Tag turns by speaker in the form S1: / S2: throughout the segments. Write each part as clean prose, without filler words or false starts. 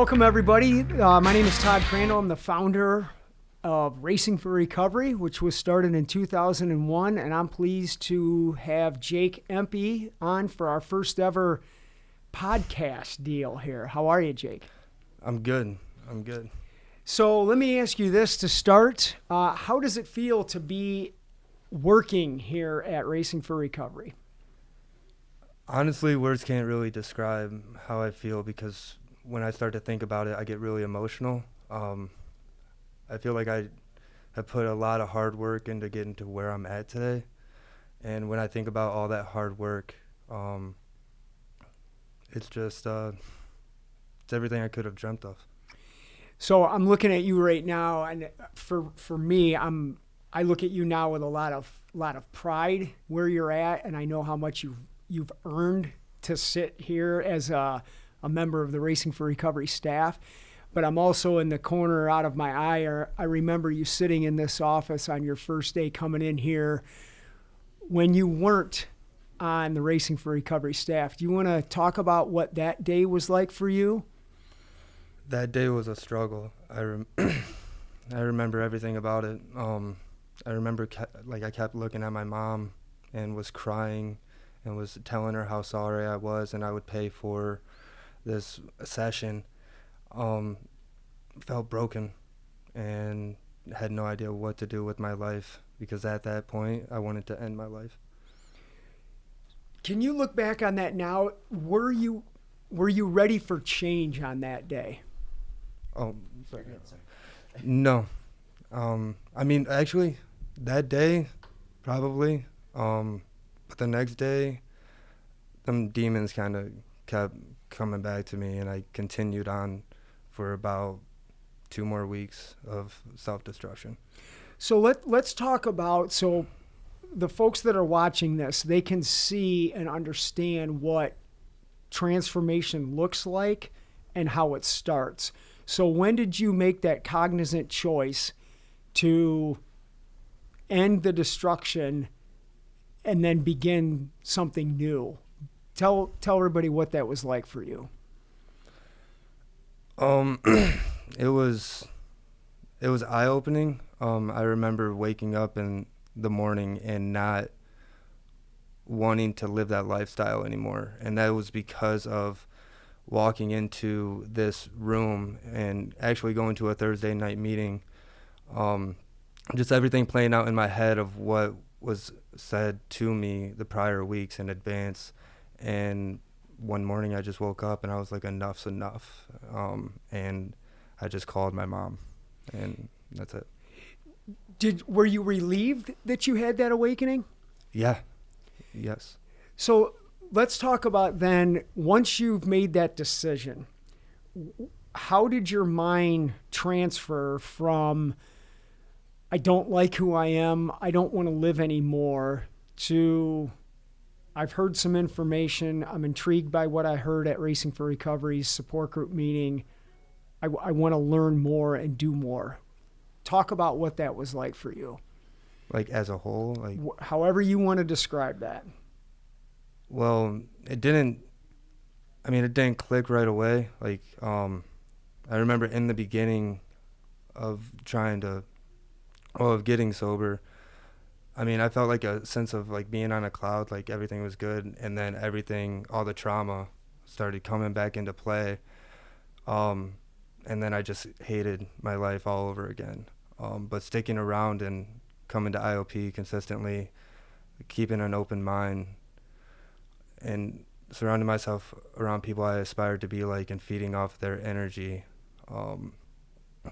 S1: Welcome, everybody. My name is Todd Crandall. I'm the founder of Racing for Recovery, which was started in 2001, and I'm pleased to have Jake Empey on for our first ever podcast deal here. How are you, Jake?
S2: I'm good.
S1: So let me ask you this to start. How does it feel to be working here at Racing for Recovery?
S2: Honestly, words can't really describe how I feel because when I start to think about it, I get really emotional. I feel like I have put a lot of hard work into getting to where I'm at today. And when I think about all that hard work, it's just, it's everything I could have dreamt of.
S1: So I'm looking at you right now, and for me, I look at you now with a lot of pride where you're at, and I know how much you've earned to sit here as a member of the Racing for Recovery staff. But I'm also in the corner out of my eye. I remember you sitting in this office on your first day coming in here when you weren't on the Racing for Recovery staff. Do you want to talk about what that day was like for you?
S2: That day was a struggle. I remember everything about it. I remember I kept looking at my mom and was crying and was telling her how sorry I was and I would pay for this session. Felt broken and had no idea what to do with my life because at that point I wanted to end my life.
S1: Can you look back on that now? Were you ready for change on that day?
S2: Oh, sorry. No. I mean, actually, that day, probably. But the next day, them demons kind of kept coming back to me, and I continued on for about 2 more weeks of self-destruction.
S1: So let's talk about, so the folks that are watching this, they can see and understand what transformation looks like and how it starts. So when did you make that cognizant choice to end the destruction and then begin something new? Tell everybody what that was like for you.
S2: It was eye-opening. I remember waking up in the morning and not wanting to live that lifestyle anymore, and that was because of walking into this room and actually going to a Thursday night meeting. Just everything playing out in my head of what was said to me the prior weeks in advance. And one morning I just woke up and I was like, enough's enough. And I just called my mom, and that's it.
S1: Were you relieved that you had that awakening?
S2: Yeah. Yes.
S1: So let's talk about then, once you've made that decision, how did your mind transfer from, I don't like who I am, I don't want to live anymore, to, I've heard some information, I'm intrigued by what I heard at Racing for Recovery's support group meeting, I want to learn more and do more. Talk about what that was like for you.
S2: Like as a whole? Like
S1: however you want to describe that.
S2: Well, it didn't click right away. Like, I remember in the beginning of getting sober, I felt like a sense of like being on a cloud, like everything was good. And then all the trauma started coming back into play. And then I just hated my life all over again. But sticking around and coming to IOP consistently, keeping an open mind, and surrounding myself around people I aspired to be like and feeding off their energy.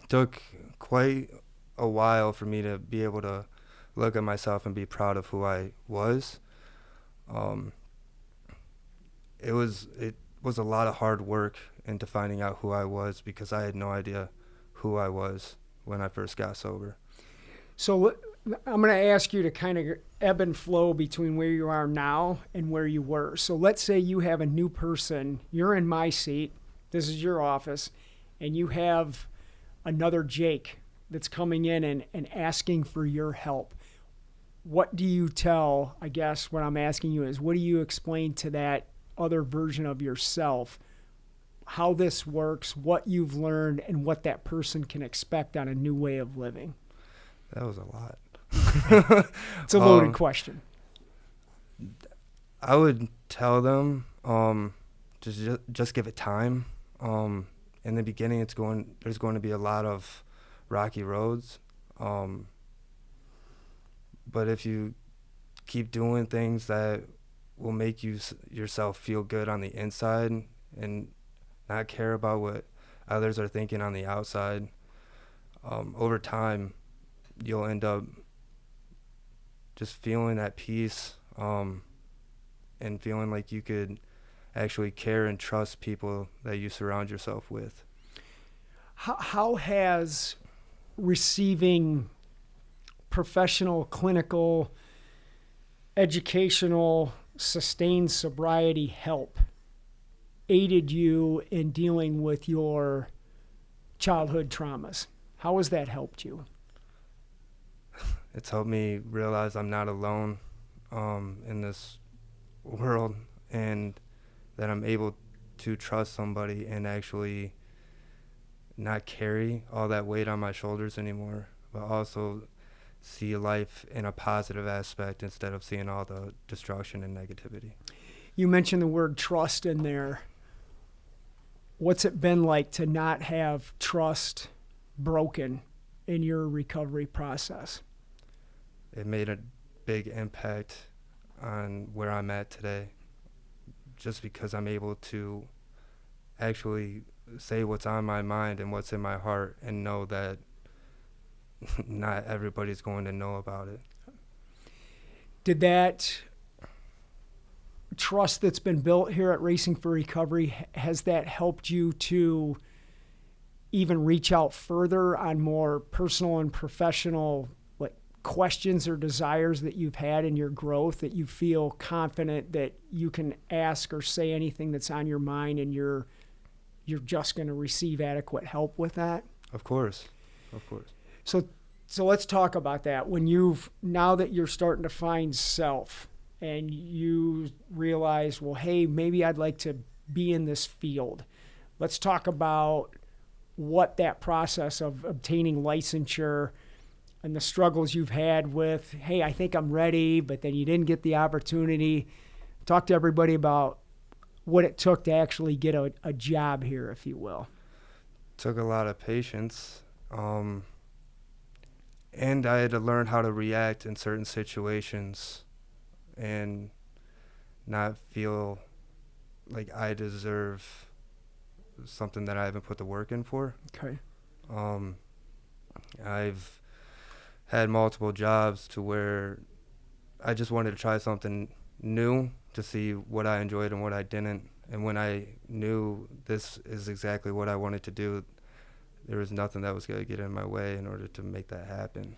S2: Took quite a while for me to be able to look at myself and be proud of who I was. It was a lot of hard work into finding out who I was because I had no idea who I was when I first got sober.
S1: So I'm going to ask you to kind of ebb and flow between where you are now and where you were. So let's say you have a new person, you're in my seat, this is your office, and you have another Jake that's coming in and asking for your help. What do you tell, I guess what I'm asking you is, what do you explain to that other version of yourself how this works, what you've learned, and what that person can expect on a new way of living?
S2: That was a lot.
S1: It's a loaded question.
S2: I would tell them just give it time. In the beginning, there's going to be a lot of rocky roads, but if you keep doing things that will make yourself feel good on the inside and not care about what others are thinking on the outside, over time you'll end up just feeling at peace, and feeling like you could actually care and trust people that you surround yourself with.
S1: How has receiving professional, clinical, educational, sustained sobriety help aided you in dealing with your childhood traumas? How has that helped you?
S2: It's helped me realize I'm not alone in this world, and that I'm able to trust somebody and actually not carry all that weight on my shoulders anymore, but also see life in a positive aspect instead of seeing all the destruction and negativity.
S1: You mentioned the word trust in there. What's it been like to not have trust broken in your recovery process?
S2: It made a big impact on where I'm at today, just because I'm able to actually say what's on my mind and what's in my heart and know that not everybody's going to know about it.
S1: Did that trust that's been built here at Racing for Recovery, has that helped you to even reach out further on more personal and professional questions or desires that you've had in your growth, that you feel confident that you can ask or say anything that's on your mind and you're just going to receive adequate help with that?
S2: Of course.
S1: So let's talk about that. Now that you're starting to find self and you realize, well, hey, maybe I'd like to be in this field. Let's talk about what that process of obtaining licensure and the struggles you've had with, hey, I think I'm ready, but then you didn't get the opportunity. Talk to everybody about what it took to actually get a job here, if you will.
S2: Took a lot of patience, and I had to learn how to react in certain situations and not feel like I deserve something that I haven't put the work in for.
S1: Okay.
S2: I've had multiple jobs to where I just wanted to try something new to see what I enjoyed and what I didn't. And when I knew this is exactly what I wanted to do, there was nothing that was going to get in my way in order to make that happen.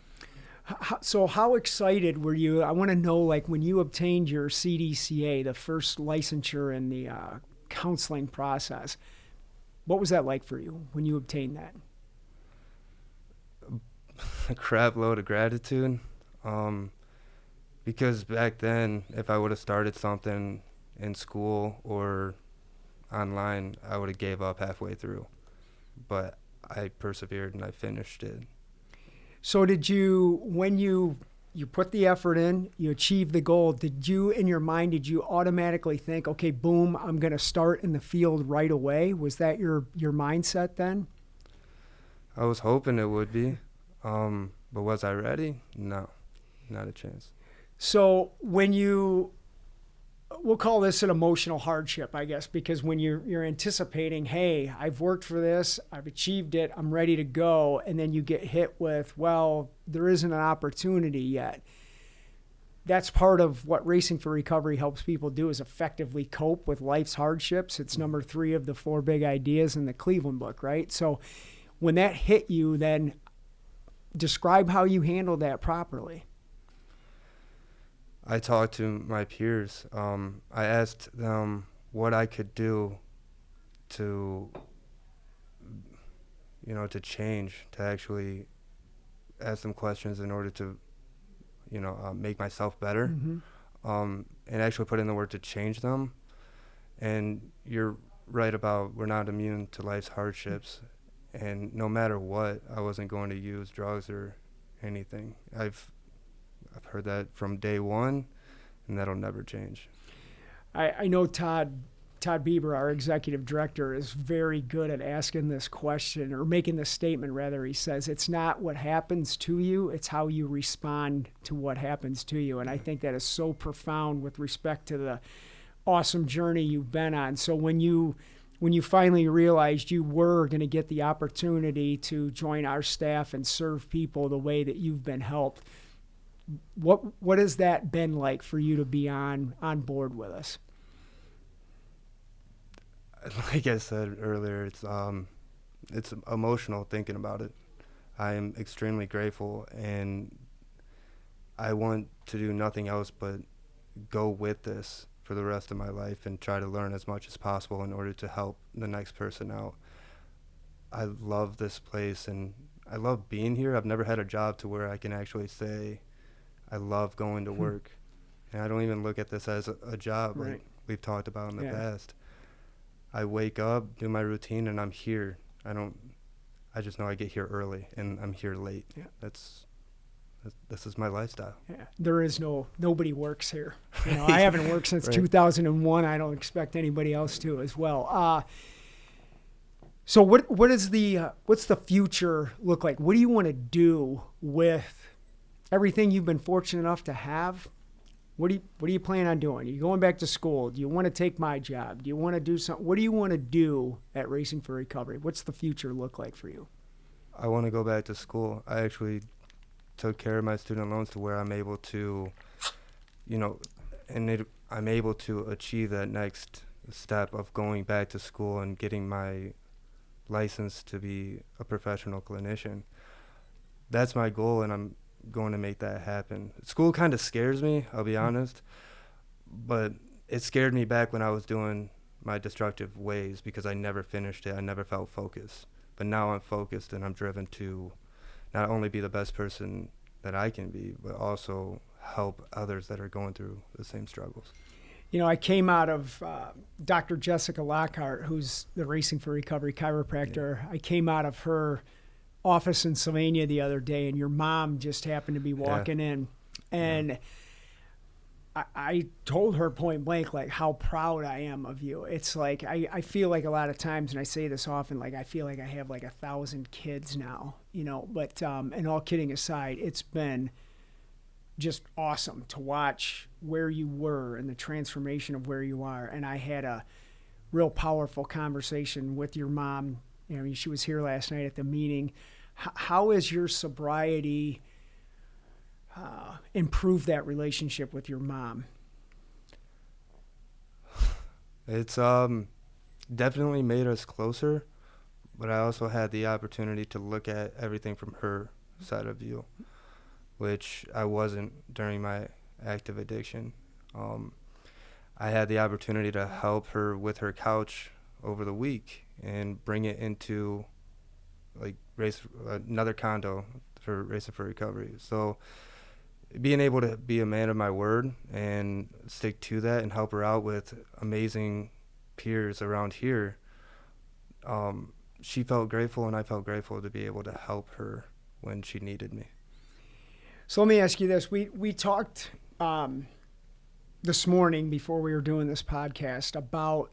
S1: So how excited were you? I want to know, when you obtained your CDCA, the first licensure in the counseling process, what was that like for you when you obtained that?
S2: A crap load of gratitude, because back then, if I would have started something in school or online, I would have gave up halfway through, but I persevered and I finished it.
S1: So when you put the effort in, you achieved the goal, did you automatically think, okay, boom, I'm going to start in the field right away? Was that your mindset then?
S2: I was hoping it would be. But was I ready? No, not a chance.
S1: So we'll call this an emotional hardship, I guess, because when you're anticipating, hey, I've worked for this, I've achieved it, I'm ready to go, and then you get hit with, well, there isn't an opportunity yet. That's part of what Racing for Recovery helps people do, is effectively cope with life's hardships. It's number 3 of the 4 big ideas in the Cleveland book, right? So when that hit you, then describe how you handled that properly.
S2: I talked to my peers. I asked them what I could do to change, to actually ask them questions in order to, make myself better, and actually put in the work to change them. And you're write about we're not immune to life's hardships, and no matter what, I wasn't going to use drugs or anything. I've heard that from day one, and that'll never change.
S1: I know Todd Bieber, our executive director, is very good at asking this question, or making this statement rather. He says, it's not what happens to you, it's how you respond to what happens to you. And I think that is so profound with respect to the awesome journey you've been on. So when you finally realized you were going to get the opportunity to join our staff and serve people the way that you've been helped, what has that been like for you to be on board with us?
S2: Like I said earlier, it's emotional thinking about it. I am extremely grateful, and I want to do nothing else but go with this for the rest of my life and try to learn as much as possible in order to help the next person out. I love this place, and I love being here. I've never had a job to where I can actually say I love going to work. And I don't even look at this as a job
S1: Right.
S2: like we've talked about in the past. I wake up, do my routine, and I'm here. I just know I get here early, and I'm here late.
S1: Yeah.
S2: This is my lifestyle.
S1: Yeah, there is nobody works here. You know, I haven't worked since
S2: Right.
S1: 2001. I don't expect anybody else to as well. So what's the future look like? What do you want to do with everything you've been fortunate enough to have? What do you plan on doing? Are you going back to school? Do you want to take my job? Do you want to do something? What do you want to do at Racing for Recovery? What's the future look like for you?
S2: I want to go back to school. I actually took care of my student loans to where I'm able to, I'm able to achieve that next step of going back to school and getting my license to be a professional clinician. That's my goal, and I'm going to make that happen. School kind of scares me, I'll be honest, but it scared me back when I was doing my destructive ways because I never finished it. I never felt focused. But now I'm focused, and I'm driven to not only be the best person that I can be, but also help others that are going through the same struggles.
S1: You know, I came out of Dr. Jessica Lockhart, who's the Racing for Recovery chiropractor. Yeah. I came out of her office in Sylvania the other day, and your mom just happened to be walking in. And I told her point blank, like, how proud I am of you. It's like, I feel like a lot of times, and I say this often, like, I feel like I have like 1,000 kids now, but, and all kidding aside, it's been just awesome to watch where you were and the transformation of where you are. And I had a real powerful conversation with your mom. She was here last night at the meeting. How has your sobriety improve that relationship with your mom?
S2: It's definitely made us closer, but I also had the opportunity to look at everything from her side of view, which I wasn't during my active addiction. I had the opportunity to help her with her couch over the week and bring it into like another condo for Racing for Recovery. So being able to be a man of my word and stick to that and help her out with amazing peers around here, she felt grateful, and I felt grateful to be able to help her when she needed me.
S1: So let me ask you this. We talked this morning before we were doing this podcast about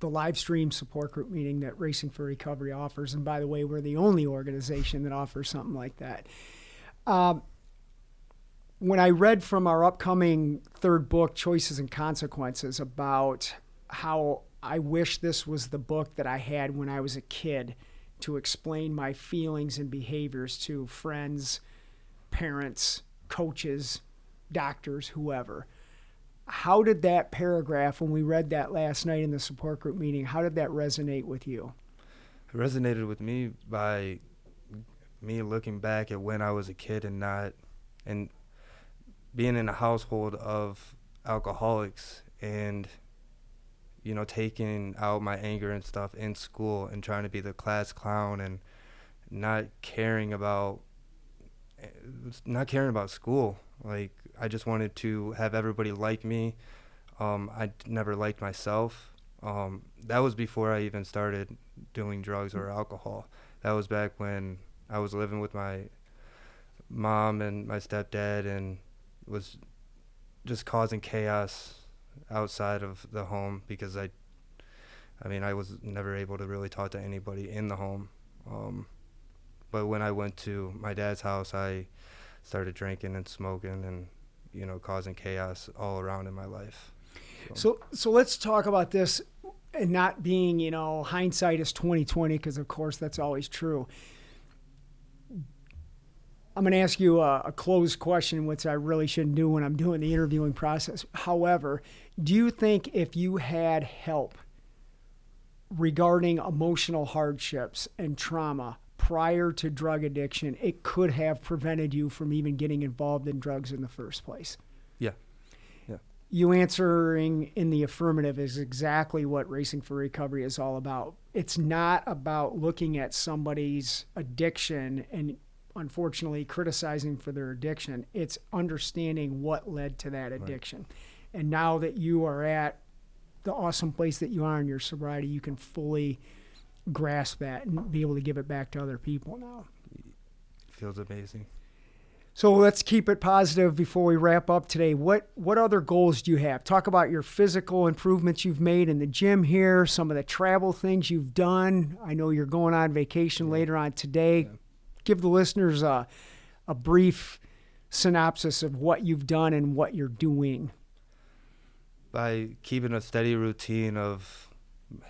S1: the live stream support group meeting that Racing for Recovery offers. And by the way, we're the only organization that offers something like that. When I read from our upcoming third book, Choices and Consequences, about how I wish this was the book that I had when I was a kid to explain my feelings and behaviors to friends, parents, coaches, doctors, whoever. How did that paragraph, when we read that last night in the support group meeting, how did that resonate with you?
S2: It resonated with me by me looking back at when I was a kid and being in a household of alcoholics and, taking out my anger and stuff in school and trying to be the class clown and not caring about school. Like, I just wanted to have everybody like me. I never liked myself. That was before I even started doing drugs or alcohol. That was back when I was living with my mom and my stepdad and was just causing chaos outside of the home because I was never able to really talk to anybody in the home. But when I went to my dad's house, I started drinking and smoking and, causing chaos all around in my life.
S1: So let's talk about this and not being, hindsight is 20/20, because of course that's always true. I'm going to ask you a closed question, which I really shouldn't do when I'm doing the interviewing process. However, do you think if you had help regarding emotional hardships and trauma prior to drug addiction, it could have prevented you from even getting involved in drugs in the first place?
S2: Yeah.
S1: You answering in the affirmative is exactly what Racing for Recovery is all about. It's not about looking at somebody's addiction and unfortunately criticizing for their addiction. It's understanding what led to that addiction. Right. And now that you are at the awesome place that you are in your sobriety, you can fully grasp that and be able to give it back to other people now.
S2: Feels amazing.
S1: So let's keep it positive before we wrap up today. What other goals do you have? Talk about your physical improvements you've made in the gym here, some of the travel things you've done. I know you're going on vacation later on today. Yeah. Give the listeners a brief synopsis of what you've done and what you're doing.
S2: By keeping a steady routine of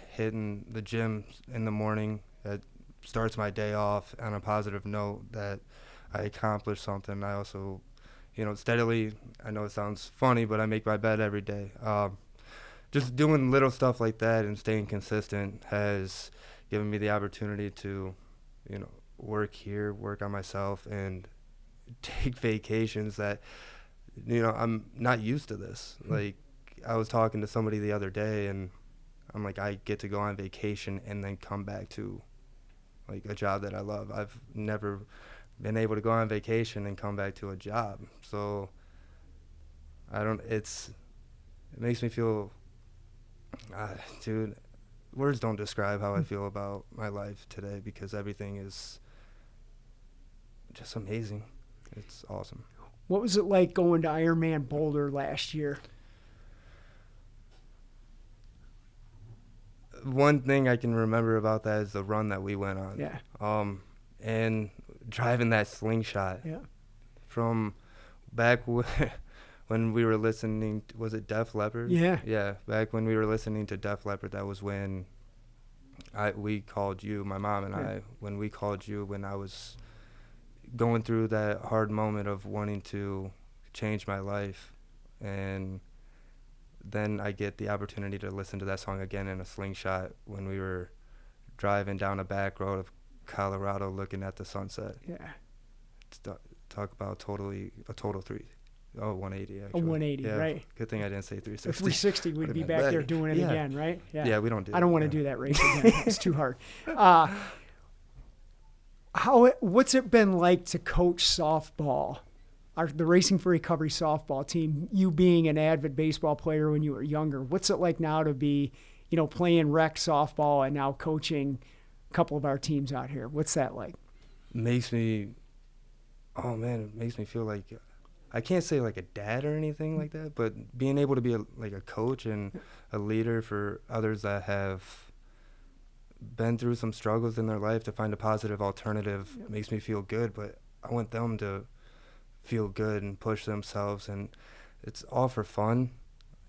S2: hitting the gym in the morning, that starts my day off on a positive note that I accomplished something. I also, steadily, I know it sounds funny, but I make my bed every day. Just doing little stuff like that and staying consistent has given me the opportunity to, work here, work on myself, and take vacations that, I'm not used to this. Like, I was talking to somebody the other day, and I'm like, I get to go on vacation and then come back to, like, a job that I love. I've never been able to go on vacation and come back to a job. So it makes me feel, dude, words don't describe how I feel about my life today, because everything is just amazing. It's awesome.
S1: What was it like going to Ironman Boulder last year?
S2: One thing I can remember about that is the run that we went on.
S1: Yeah.
S2: And driving that slingshot.
S1: Yeah.
S2: From back when we were listening, was it Def Leppard?
S1: Yeah.
S2: Yeah, back when we were listening to Def Leppard, that was when we called you, my mom and I, when we called you when I was going through that hard moment of wanting to change my life. And then I get the opportunity to listen to that song again in a slingshot when we were driving down a back road of Colorado looking at the sunset.
S1: Yeah.
S2: Talk about a total 180 actually.
S1: A 180,
S2: yeah,
S1: right.
S2: Good thing I didn't say 360.
S1: A 360 would be back there doing it again, right?
S2: Yeah, we don't do that.
S1: I don't want to do that race again. It's too hard. What's it been like to coach softball? The Racing for Recovery softball team, you being an avid baseball player when you were younger, what's it like now to be, playing rec softball and now coaching a couple of our teams out here? What's that like?
S2: It makes me feel like, I can't say like a dad or anything like that, but being able to be a coach and a leader for others that have been through some struggles in their life to find a positive alternative makes me feel good. But I want them to feel good and push themselves, and it's all for fun.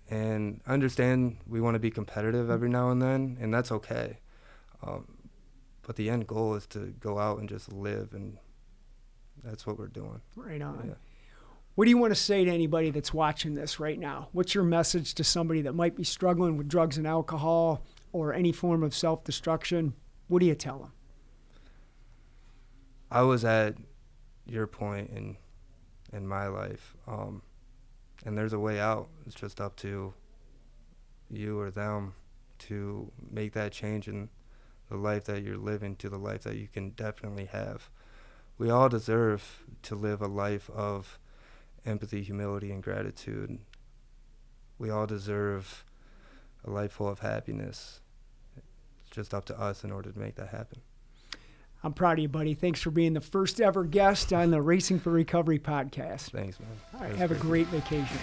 S2: And I understand we want to be competitive every now and then, and that's okay. But the end goal is to go out and just live, and that's what we're doing.
S1: Right on.
S2: Yeah.
S1: What do you want to say to anybody that's watching this right now? What's your message to somebody that might be struggling with drugs and alcohol or any form of self-destruction? What do you tell them?
S2: I was at your point in my life, and there's a way out. It's just up to you or them to make that change in the life that you're living to the life that you can definitely have. We all deserve to live a life of empathy, humility, and gratitude. We all deserve a life full of happiness. It's just up to us in order to make that happen.
S1: I'm proud of you, buddy. Thanks for being the first ever guest on the Racing for Recovery podcast.
S2: Thanks, man.
S1: All right, have a great vacation.